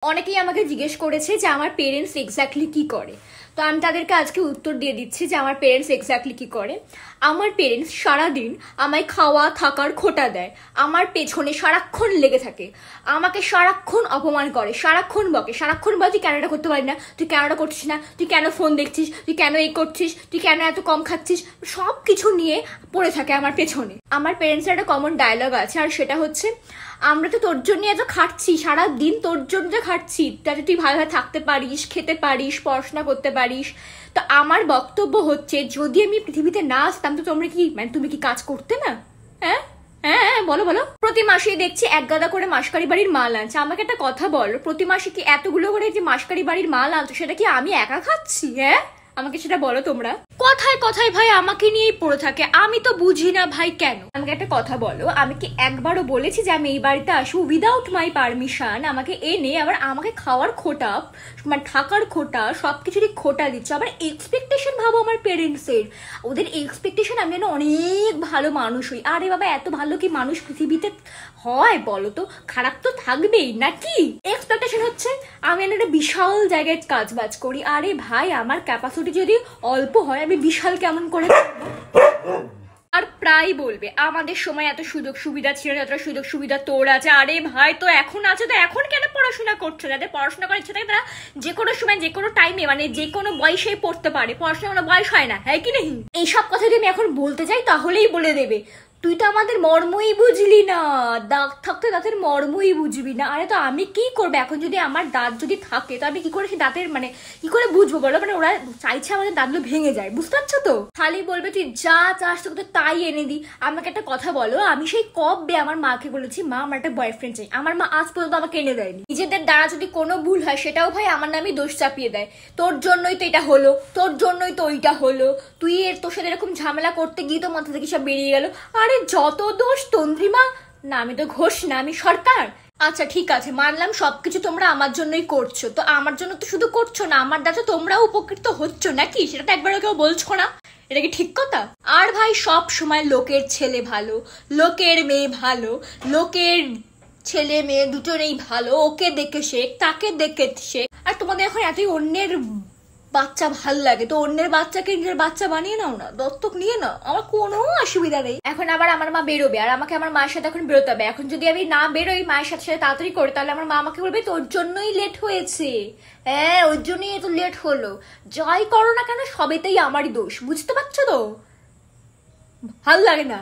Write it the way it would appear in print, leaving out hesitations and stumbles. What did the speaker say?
অনেকেই আমাকে জিজ্ঞেস করেছে যে আমার পেরেন্টস এক্স্যাক্টলি কি করে। তো আমি তাদেরকে আজকে উত্তর দিয়ে দিচ্ছি যে আমার পেরেন্টস এক্স্যাক্টলি কি করে। আমার পেরেন্টস সারাদিন আমায় খাওয়া থাকার খোটা দেয়, আমার পেছনে সারাক্ষণ লেগে থাকে, আমাকে সারাক্ষণ অপমান করে, সারাক্ষণ বকে, সারাক্ষণ বলে তুই কেন এটা করতে পারি না, তুই কেন এটা করছিস না, তুই কেন ফোন দেখছিস, তুই কেন এই করছিস, তুই কেন এত কম খাচ্ছিস, সব কিছু নিয়ে পড়ে থাকে আমার পেছনে। আমার পেরেন্টসের একটা কমন ডায়লগ আছে, আর সেটা হচ্ছে আমরা তো তোর জন্য এত খাটছি, সারাদিন তোর জন্য খাটছি যাতে তুই ভালোভাবে থাকতে পারিস, খেতে পারিস, পড়াশোনা করতে পারিস। তো আমার বক্তব্য হচ্ছে যদি আমি পৃথিবীতে না আসতাম তো তোমরা কি তুমি কি কাজ করতে না? হ্যাঁ হ্যাঁ হ্যাঁ, বলো বলো। প্রতি মাসেই দেখছি এক গাদা করে মাসকারি বাড়ির মাল আনছে। আমাকে একটা কথা বলো, প্রতি মাসে কি এতগুলো করে যে মাসকারি বাড়ির মাল আনছো সেটা কি আমি একা খাচ্ছি? হ্যাঁ, আমাকে সেটা বলো তোমরা। কথায় কথায় ভাই আমাকে নিয়েই পড়ে থাকে, আমি তো বুঝি না ভাই কেন। আমাকে একটা কথা বলো, আমি কি একবারও বলেছি যে আমি এই বাড়িতে আসবো উইদাউট মাই পারমিশন? আমাকে এনে আবার আমাকে খাওয়ার খোটা, মানে থাকার খোটা, সবকিছুরই খোটা দিচ্ছে। আবার এক্সপেকটেশন ভাবো আমার পেরেন্টসের, ওদের এক্সপেকটেশন আমি যেন অনেক ভালো মানুষ হই। আরে বাবা, এত ভালো কি মানুষ পৃথিবীতে হয় বলো তো? খারাপ তো থাকবেই নাকি? এক্সপেকটেশন হচ্ছে আমি একটা বিশাল জায়গায় কাজ বাজ করি। আরে ভাই, আমার ক্যাপাসিটি যদি অল্প হয় আমি বিশাল কেমন করে। আর প্রায় বলবে আমাদের সময় এত সুযোগ সুবিধা ছিল, যতটা সুযোগ সুবিধা তোর আছে। আরে ভাই, তো এখন আছে, তো এখন কেন পড়াশোনা করছো? যাদের পড়াশোনা করার ইচ্ছা থাকে তারা যে কোনো সময় যে কোনো টাইমে মানে যে কোনো বয়সেই পড়তে পারে, পড়াশোনার কোনো বয়স হয় না, হ্যাঁ কি নেই? এইসব কথা যদি আমি এখন বলতে চাই তাহলেই বলে দেবে তুই তো আমাদের মর্মই বুঝলি না, দাঁত থাকতে দাঁতের মর্মই বুঝবি না। আরে তো আমি কি করবো এখন? যদি আমার দাঁত যদি থাকে তো আমি কি করে সেই দাঁতের মানে কি করে বুঝবো বলো? মানে ওরা চাইছে আমাদের দাঁতগুলো ভেঙে যায়, বুঝতে পারছো তো? খালি বলবে তুই যা চাস তোকে তো তাই এনে দি। আমাকে একটা কথা বলো, আমি সেই কবে আমার মাকে বলেছি মা আমার একটা বয়ফ্রেন্ড চাই, আমার মা আজ পর্যন্ত আমাকে এনে দেয়নি। নিজেদের দ্বারা যদি কোনো ভুল হয় সেটাও ভাই আমার নামে দোষ চাপিয়ে দেয়, তোর জন্যই তো এটা হলো, তোর জন্যই তো ওইটা হলো, তুই তোর সাথে এরকম ঝামেলা করতে গিয়ে তো মাথা থেকে সব বেরিয়ে গেল। আরে যত দোষ তন্দ্রিমা, না আমি তো ঘোষ না, আমি সরকার। আচ্ছা ঠিক আছে, মানলাম সবকিছু তোমরা আমার জন্যই করছো, তো আমার জন্য তো শুধু করছো না, আমার দ্বারা তোমরাও উপকৃত হচ্ছ নাকি? সেটা তো একবারও কেউ বলছো না, এটা কি ঠিক কথা? আর ভাই সব সময় লোকের ছেলে ভালো, লোকের মেয়ে ভালো, লোকের ছেলে মেয়ে দুজনেই ভালো, ওকে দেখে শেখ, তাকে দেখে শেখ। আর তোমাদের এখন এতই অন্যের বাচ্চা ভাল লাগে তো অন্যের বাচ্চাকে নিজের বাচ্চা বানিয়ে নাও না, দত্তক নিয়ে নাও, আমার কোনো অসুবিধা নেই। এখন আবার আমার মা বেরোবে আর আমাকে আমার মায়ের সাথে এখন বেরোতে হবে। এখন যদি আমি না বেরোই মায়ের সাথে সাথে তাড়াতাড়ি করে, তাহলে আমার মা আমাকে বলবে তোর জন্যই লেট হয়েছে। হ্যাঁ, ওর জন্যই এত লেট হলো। যাই করো না কেন সবেতেই আমারই দোষ, বুঝতে পারছো তো? ভাল লাগে না।